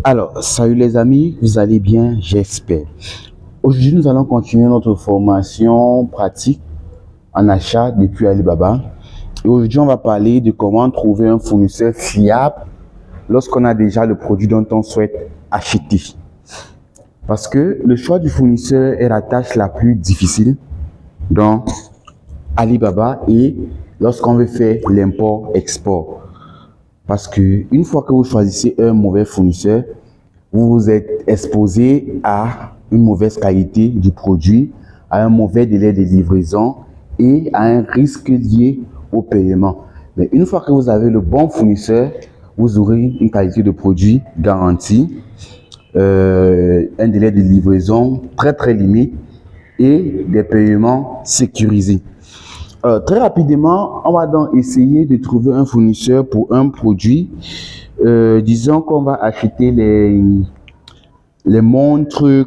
Alors, salut les amis, vous allez bien, j'espère. Aujourd'hui, nous allons continuer notre formation pratique en achat depuis Alibaba. Et aujourd'hui, on va parler de comment trouver un fournisseur fiable lorsqu'on a déjà le produit dont on souhaite acheter. Parce que le choix du fournisseur est la tâche la plus difficile dans Alibaba et lorsqu'on veut faire l'import-export. Parce que une fois que vous choisissez un mauvais fournisseur, vous êtes exposé à une mauvaise qualité du produit, à un mauvais délai de livraison et à un risque lié au paiement. Mais une fois que vous avez le bon fournisseur, vous aurez une qualité de produit garantie, un délai de livraison très limité et des paiements sécurisés. Très rapidement, on va donc essayer de trouver un fournisseur pour un produit. Disons qu'on va acheter les montres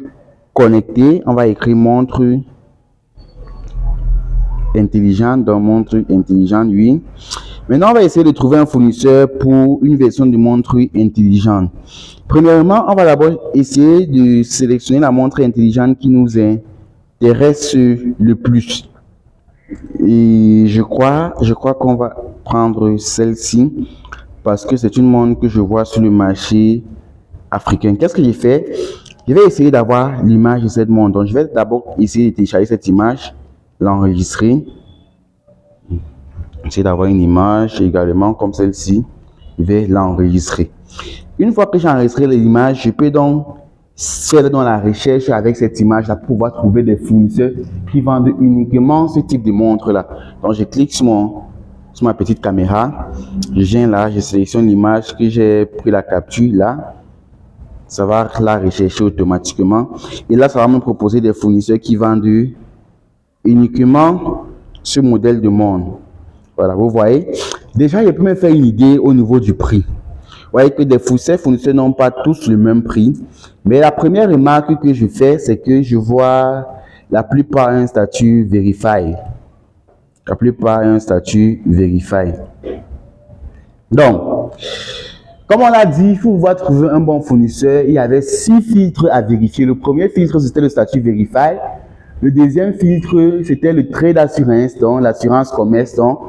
connectées. On va écrire montre intelligente dans montre intelligente, oui. Maintenant, on va essayer de trouver un fournisseur pour une version de montre intelligente. Premièrement, on va d'abord essayer de sélectionner la montre intelligente qui nous intéresse le plus. Et je crois qu'on va prendre celle-ci parce que c'est une montre que je vois sur le marché africain. Qu'est-ce que j'ai fait? Je vais essayer d'avoir l'image de cette montre. Donc, je vais d'abord essayer de télécharger cette image, l'enregistrer. Essayer d'avoir une image également comme celle-ci. Je vais l'enregistrer. Une fois que j'ai enregistré l'image, je peux donc faire dans la recherche avec cette image-là pour pouvoir trouver des fournisseurs qui vendent uniquement ce type de montre-là. Donc, je clique sur ma petite caméra. Je viens là, je sélectionne l'image que j'ai pris la capture là. Ça va la rechercher automatiquement. Et là, ça va me proposer des fournisseurs qui vendent uniquement ce modèle de montre. Voilà, vous voyez. Déjà, je peux me faire une idée au niveau du prix. Vous voyez que des fournisseurs n'ont pas tous le même prix. Mais la première remarque que je fais, c'est que je vois la plupart un statut Verify. La plupart un statut Verify. Donc, comme on l'a dit, il faut pouvoir trouver un bon fournisseur. Il y avait 6 filtres à vérifier. Le premier filtre, c'était le statut Verify. Le deuxième filtre, c'était le trade d'assurance, donc l'assurance commerce. Donc,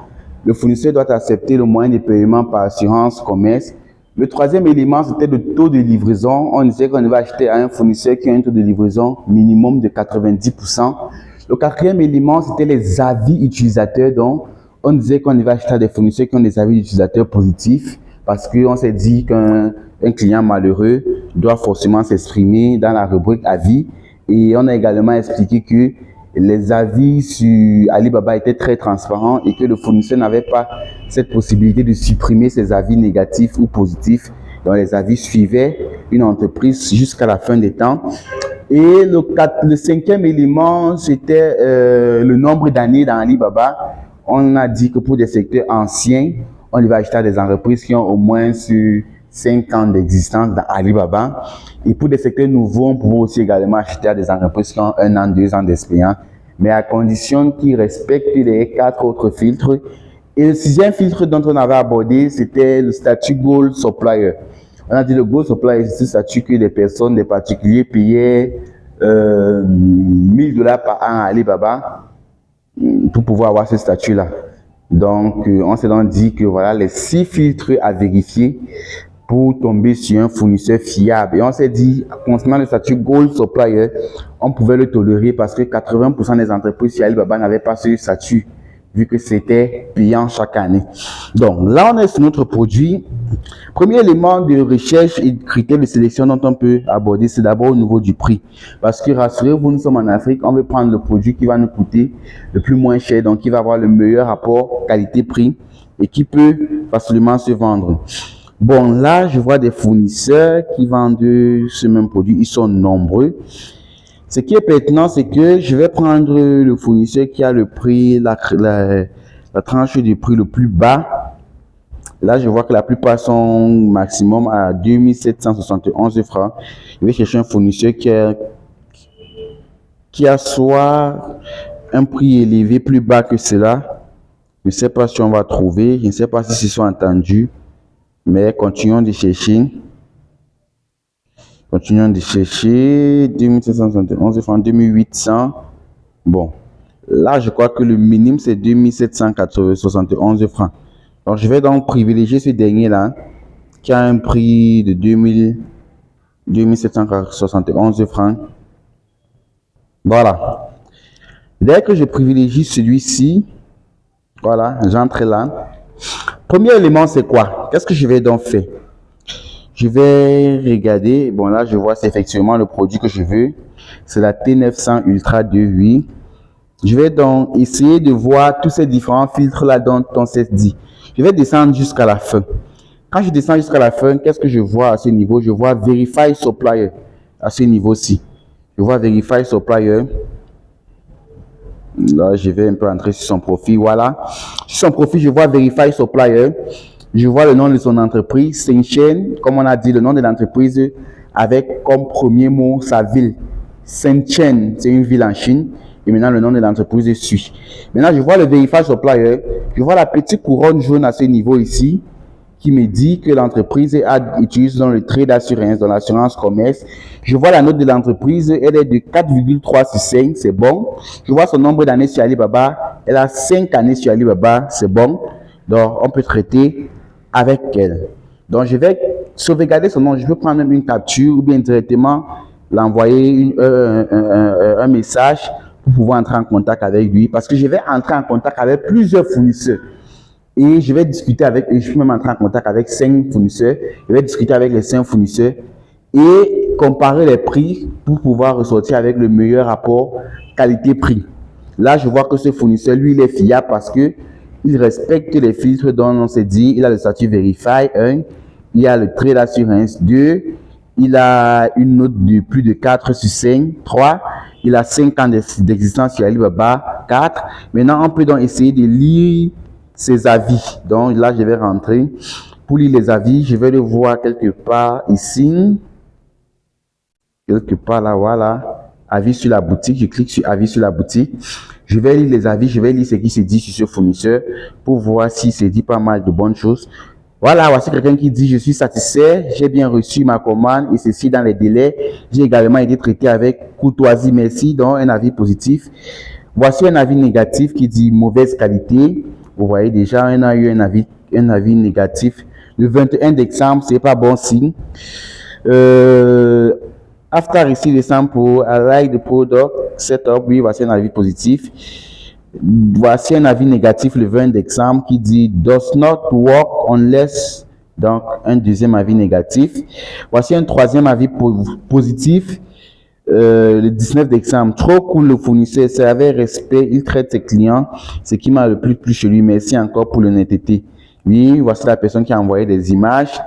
le fournisseur doit accepter le moyen de paiement par assurance commerce. Le troisième élément, c'était le taux de livraison. On disait qu'on devait acheter à un fournisseur qui a un taux de livraison minimum de 90%. Le quatrième élément, c'était les avis utilisateurs. Donc, on disait qu'on devait acheter à des fournisseurs qui ont des avis utilisateurs positifs parce qu'on s'est dit qu'un client malheureux doit forcément s'exprimer dans la rubrique avis. Et on a également expliqué que les avis sur Alibaba étaient très transparents et que le fournisseur n'avait pas cette possibilité de supprimer ses avis négatifs ou positifs. Donc, les avis suivaient une entreprise jusqu'à la fin des temps. Et le cinquième élément, c'était le nombre d'années dans Alibaba. On a dit que pour des secteurs anciens, on devait acheter à des entreprises qui ont au moins sur 5 ans d'existence dans Alibaba. Et pour des secteurs nouveaux, on pouvait aussi également acheter à des entreprises qui ont 1 an, 2 ans d'expérience, mais à condition qu'ils respectent les 4 autres filtres. Et le sixième filtre dont on avait abordé, c'était le statut Gold Supplier. On a dit le Gold Supplier, c'est ce statut que des personnes, des particuliers payaient $1000 par an à Alibaba pour pouvoir avoir ce statut-là. Donc, on s'est donc dit que voilà les 6 filtres à vérifier pour tomber sur un fournisseur fiable. Et on s'est dit, concernant le statut Gold Supplier, on pouvait le tolérer parce que 80% des entreprises sur Alibaba n'avaient pas ce statut, vu que c'était payant chaque année. Donc, là, on est sur notre produit. Premier élément de recherche et de critères de sélection dont on peut aborder, c'est d'abord au niveau du prix. Parce que rassurez-vous, nous sommes en Afrique, on veut prendre le produit qui va nous coûter le plus moins cher, donc qui va avoir le meilleur rapport qualité-prix et qui peut facilement se vendre. Bon, là, je vois des fournisseurs qui vendent ce même produit, ils sont nombreux. Ce qui est pertinent, c'est que je vais prendre le fournisseur qui a le prix, la tranche du prix le plus bas. Là, je vois que la plupart sont maximum à 2771 francs. Je vais chercher un fournisseur qui a soit un prix élevé plus bas que cela. Je ne sais pas si on va trouver, je ne sais pas si ce sont entendus, mais continuons de chercher. Continuons de chercher. 2771 francs, 2800. Bon, là, je crois que le minimum, c'est 2771 francs. Donc, je vais donc privilégier ce dernier-là, qui a un prix de 2771 francs. Voilà. Dès que je privilégie celui-ci, voilà, j'entre là. Premier élément, c'est quoi? Qu'est-ce que je vais donc faire? Je vais regarder. Bon, là, je vois, c'est effectivement le produit que je veux. C'est la T900 Ultra 2.8. Je vais donc essayer de voir tous ces différents filtres-là dont on s'est dit. Je vais descendre jusqu'à la fin. Quand je descends jusqu'à la fin, qu'est-ce que je vois à ce niveau? Je vois Verify Supplier à ce niveau-ci. Je vois Verify Supplier. Là, je vais un peu entrer sur son profil. Voilà. Sur son profil, je vois Verify Supplier. Je vois le nom de son entreprise, Saint-Chen, comme on a dit, le nom de l'entreprise avec comme premier mot sa ville. Saint-Chen, c'est une ville en Chine. Et maintenant, le nom de l'entreprise suit. Maintenant, je vois le Verify Supplier. Je vois la petite couronne jaune à ce niveau ici qui me dit que l'entreprise utilise dans le trade d'assurance, dans l'assurance commerce. Je vois la note de l'entreprise, elle est de 4,3 sur 5, c'est bon. Je vois son nombre d'années sur Alibaba, elle a 5 années sur Alibaba, c'est bon. Donc, on peut traiter avec elle. Donc, je vais sauvegarder son nom, je peux prendre même une capture ou bien directement l'envoyer un message pour pouvoir entrer en contact avec lui parce que je vais entrer en contact avec plusieurs fournisseurs. Et je vais discuter avec, et je peux même entrer en contact avec 5 fournisseurs. Je vais discuter avec les 5 fournisseurs et comparer les prix pour pouvoir ressortir avec le meilleur rapport qualité-prix. Là, je vois que ce fournisseur, lui, il est fiable parce que il respecte les filtres dont on s'est dit. Il a le statut Verify 1, il a le Trade Assurance 2, il a une note de plus de 4 sur 5, 3, il a 5 ans d'existence sur Alibaba, 4. Maintenant, on peut donc essayer de lire ses avis. Donc là, je vais rentrer pour lire les avis. Je vais le voir quelque part ici. Quelque part là, voilà. Avis sur la boutique. Je clique sur avis sur la boutique. Je vais lire les avis. Je vais lire ce qui se dit sur ce fournisseur pour voir s'il se dit pas mal de bonnes choses. Voilà, voici quelqu'un qui dit: je suis satisfait, j'ai bien reçu ma commande et ceci dans les délais. J'ai également été traité avec courtoisie, merci. Donc un avis positif. Voici un avis négatif qui dit mauvaise qualité. Vous voyez déjà, on a eu un avis négatif. Le 21 décembre, c'est pas bon signe. After receive the sample, I like the product setup. Oui, voici un avis positif. Voici un avis négatif le 20 décembre qui dit does not work unless. Donc, un deuxième avis négatif. Voici un troisième avis positif. Le 19 décembre, trop cool le fournisseur, c'est avec respect, il traite ses clients, ce qui m'a le plus plu chez lui. Merci encore pour l'honnêteté. Oui, voici la personne qui a envoyé des images.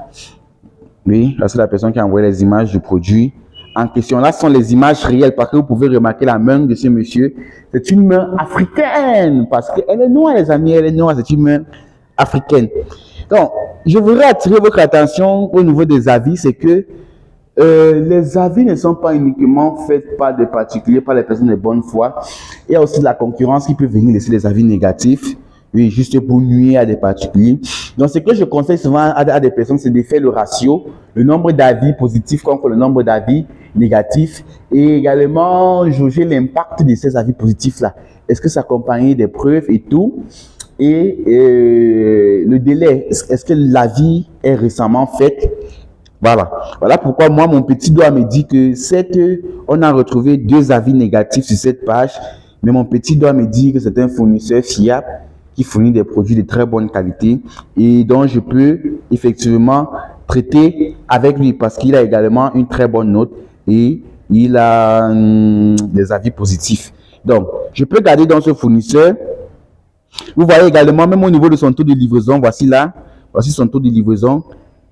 Oui, voici la personne qui a envoyé les images du produit en question. Là, ce sont les images réelles parce que vous pouvez remarquer la main de ce monsieur. C'est une main africaine parce qu'elle est noire, les amis, elle est noire, c'est une main africaine. Donc, je voudrais attirer votre attention au niveau des avis, c'est que les avis ne sont pas uniquement faits par des particuliers, par les personnes de bonne foi. Il y a aussi de la concurrence qui peut venir laisser des avis négatifs, oui, juste pour nuire à des particuliers. Donc, ce que je conseille souvent à des personnes, c'est de faire le ratio, le nombre d'avis positifs contre le nombre d'avis négatifs et également jauger l'impact de ces avis positifs-là. Est-ce que ça accompagne des preuves et tout? Et le délai, est-ce que l'avis est récemment fait? Voilà pourquoi moi, mon petit doigt me dit que on a retrouvé 2 avis négatifs sur cette page, mais mon petit doigt me dit que c'est un fournisseur fiable qui fournit des produits de très bonne qualité et dont je peux effectivement traiter avec lui parce qu'il a également une très bonne note et il a des avis positifs. Donc, je peux garder dans ce fournisseur. Vous voyez également, même au niveau de son taux de livraison, voici son taux de livraison.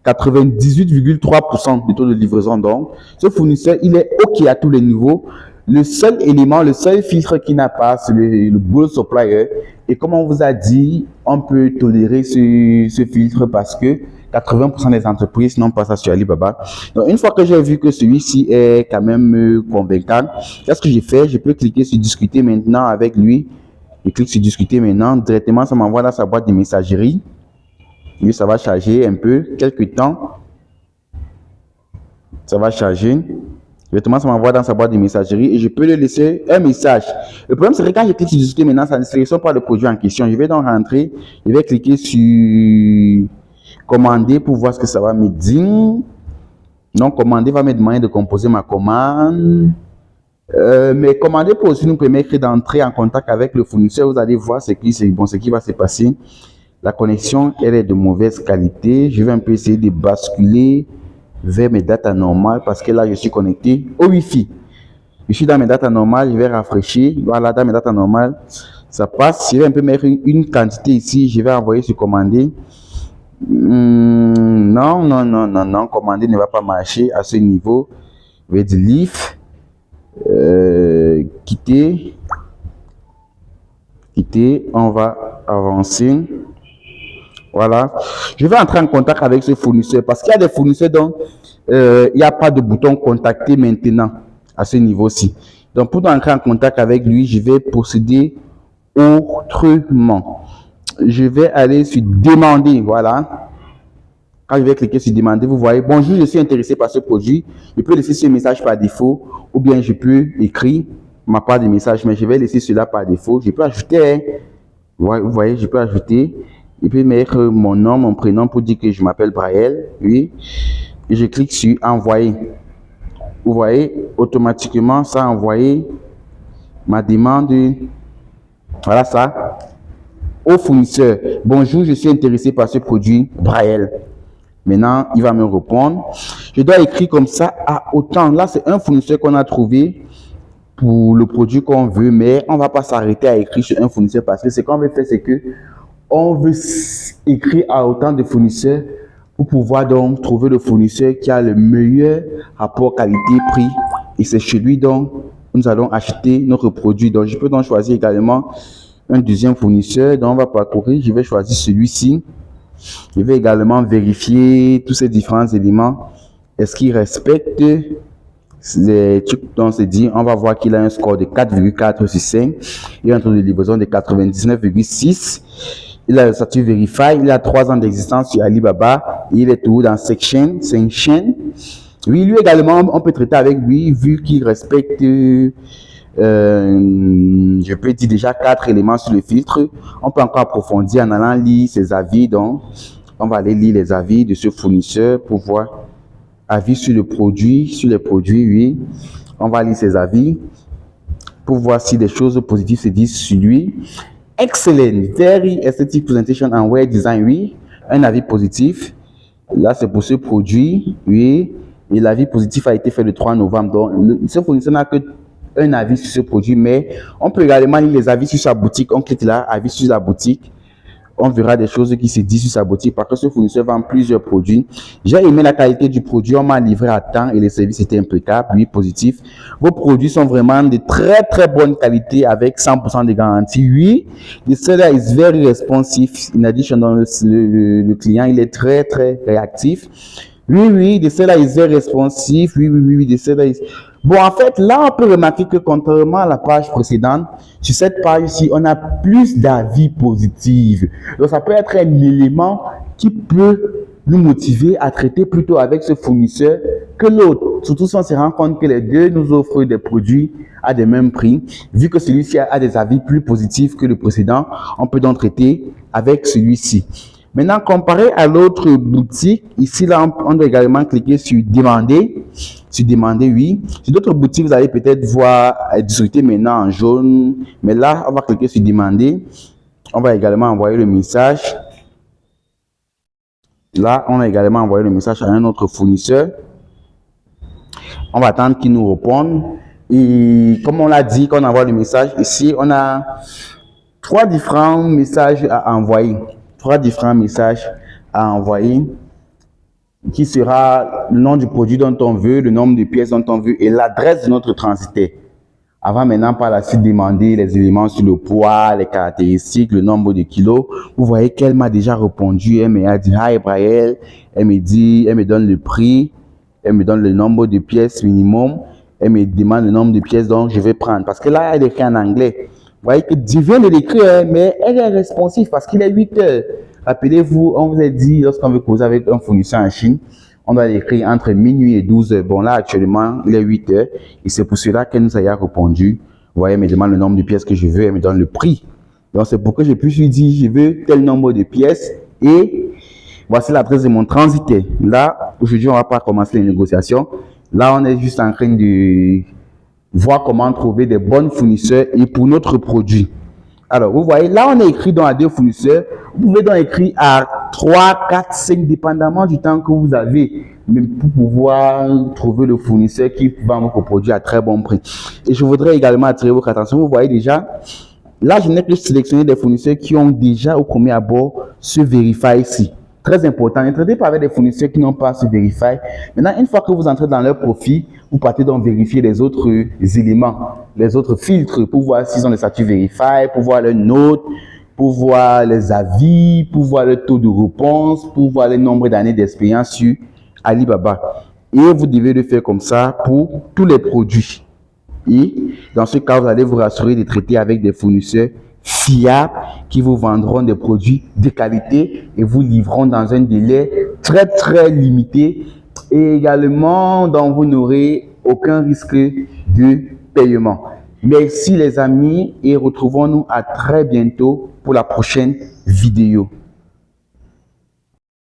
98,3% du taux de livraison. Donc, ce fournisseur, il est OK à tous les niveaux. Le seul élément, le seul filtre qui n'a pas, c'est le Bull Supplier. Et comme on vous a dit, on peut tolérer ce filtre parce que 80% des entreprises n'ont pas ça sur Alibaba. Donc, une fois que j'ai vu que celui-ci est quand même convaincant, qu'est-ce que j'ai fait? Je peux cliquer sur discuter maintenant avec lui. Je clique sur discuter maintenant. Directement, ça m'envoie dans sa boîte de messagerie. Oui, ça va charger un peu, quelques temps. Ça va charger. Directement, ça m'envoie dans sa boîte de messagerie et je peux lui laisser un message. Le problème, c'est que quand je clique sur discuter maintenant, ça ne sélectionne pas le produit en question. Je vais donc rentrer, je vais cliquer sur commander pour voir ce que ça va me dire. Donc, commander va me demander de composer ma commande. Mais commander peut aussi nous permettre d'entrer en contact avec le fournisseur. Vous allez voir ce qui va se passer. La connexion, elle est de mauvaise qualité. Je vais un peu essayer de basculer vers mes datas normales parce que là, je suis connecté au Wi-Fi. Je suis dans mes datas normales, je vais rafraîchir. Voilà, dans mes datas normales, ça passe. Je vais un peu mettre une quantité ici. Je vais envoyer sur commander. Non, commander ne va pas marcher à ce niveau. Je vais dire leave. Quitter, on va avancer. Voilà, je vais entrer en contact avec ce fournisseur parce qu'il y a des fournisseurs dont il n'y a pas de bouton contacter maintenant à ce niveau-ci. Donc pour entrer en contact avec lui, je vais procéder autrement. Je vais aller sur demander. Voilà. Quand je vais cliquer sur demander, vous voyez, bonjour, je suis intéressé par ce produit. Je peux laisser ce message par défaut ou bien je peux écrire ma part de message, mais je vais laisser cela par défaut. Je peux ajouter, vous voyez, je peux ajouter. Je peux mettre mon nom, mon prénom pour dire que je m'appelle Braël. Oui. Et je clique sur envoyer. Vous voyez, automatiquement, ça a envoyé ma demande. Voilà ça. Au fournisseur. Bonjour, je suis intéressé par ce produit Braël. Maintenant, il va me répondre. Je dois écrire comme ça à autant. Là, c'est un fournisseur qu'on a trouvé pour le produit qu'on veut, mais on ne va pas s'arrêter à écrire sur un fournisseur parce que ce qu'on veut faire, c'est que on veut écrire à autant de fournisseurs pour pouvoir donc trouver le fournisseur qui a le meilleur rapport qualité-prix. Et c'est chez lui donc nous allons acheter notre produit. Donc, je peux donc choisir également un deuxième fournisseur. Donc, on va parcourir. Je vais choisir celui-ci. Je vais également vérifier tous ces différents éléments. Est-ce qu'il respecte les trucs dont c'est dit? On va voir qu'il a un score de 4,4 sur 5. Il a un taux de livraison de 99,6. Il a le statut Verify. Il a 3 ans d'existence sur Alibaba. Il est toujours dans Section. Oui, lui également, on peut traiter avec lui vu qu'il respecte, je peux dire déjà 4 éléments sur le filtre. On peut encore approfondir en allant lire ses avis. Donc, on va aller lire les avis de ce fournisseur pour voir avis sur le produit, sur les produits, oui. On va lire ses avis pour voir si des choses positives se disent sur lui. Excellent, very aesthetic presentation and web design, oui. Un avis positif. Là, c'est pour ce produit, oui. Et l'avis positif a été fait le 3 novembre. Donc, ce fournisseur n'a que un avis sur ce produit, mais on peut également lire les avis sur sa boutique. On clique là, avis sur la boutique. On verra des choses qui se disent sur sa boutique parce que ce fournisseur vend plusieurs produits. J'ai aimé la qualité du produit, on m'a livré à temps et les services étaient impeccables, oui, positif. Vos produits sont vraiment de très très bonne qualité avec 100% de garantie. Oui, the seller is very responsive. In addition, le client, il est très très réactif. Oui, the seller is very responsive. Oui, the seller is... Bon, en fait, là, on peut remarquer que contrairement à la page précédente, sur cette page-ci, on a plus d'avis positifs. Donc, ça peut être un élément qui peut nous motiver à traiter plutôt avec ce fournisseur que l'autre. Surtout si on se rend compte que les deux nous offrent des produits à des mêmes prix. Vu que celui-ci a des avis plus positifs que le précédent, on peut donc traiter avec celui-ci. Maintenant, comparé à l'autre boutique, ici, là, on doit également cliquer sur demander. Sur demander, oui. Sur d'autres boutiques, vous allez peut-être voir discuter maintenant en jaune. Mais là, on va cliquer sur demander. On va également envoyer le message. Là, on a également envoyé le message à un autre fournisseur. On va attendre qu'il nous réponde. Et comme on l'a dit, quand on envoie le message, ici, on a 3 différents messages à envoyer. 3 différents messages à envoyer qui sera le nom du produit dont on veut, le nombre de pièces dont on veut et l'adresse de notre transitaire. Avant maintenant par la suite demander les éléments sur le poids, les caractéristiques, le nombre de kilos. Vous voyez qu'elle m'a déjà répondu. Elle m'a dit hi Braël. Elle me donne le prix, elle me donne le nombre de pièces minimum. Elle me demande le nombre de pièces dont je vais prendre parce que là elle écrit en anglais. Vous voyez que je viens de l'écrire, mais elle est responsive parce qu'il est 8 heures. Rappelez-vous, on vous a dit, lorsqu'on veut causer avec un fournisseur en Chine, On doit l'écrire entre minuit et 12 heures. Bon, là, actuellement, il est 8 heures. Et c'est pour cela qu'elle nous a répondu. Vous voyez, elle me demande le nombre de pièces que je veux. Elle me donne le prix. Donc, c'est pour que je puisse lui dire, je veux tel nombre de pièces. Et voici l'adresse de mon transitaire. Là, aujourd'hui, on ne va pas commencer les négociations. Là, on est juste en train de voir comment trouver des bons fournisseurs et pour notre produit. Alors, vous voyez, là, on est écrit dans à 2 fournisseurs. Vous pouvez donc écrire à 3, 4, 5, dépendamment du temps que vous avez, même pour pouvoir trouver le fournisseur qui vend votre produit à très bon prix. Et je voudrais également attirer votre attention. Vous voyez déjà, là, je n'ai que sélectionné des fournisseurs qui ont déjà au premier abord ce Verify ici. Très important, ne traitez pas avec des fournisseurs qui n'ont pas ce Verify. Maintenant, une fois que vous entrez dans leur profil, vous partez donc vérifier les autres éléments, les autres filtres pour voir s'ils ont le statut Verify, pour voir leurs notes, pour voir les avis, pour voir le taux de réponse, pour voir le nombre d'années d'expérience sur Alibaba. Et vous devez le faire comme ça pour tous les produits. Et dans ce cas, vous allez vous rassurer de traiter avec des fournisseurs fiables qui vous vendront des produits de qualité et vous livreront dans un délai très limité et également dont vous n'aurez aucun risque de paiement. Merci les amis et retrouvons-nous à très bientôt pour la prochaine vidéo.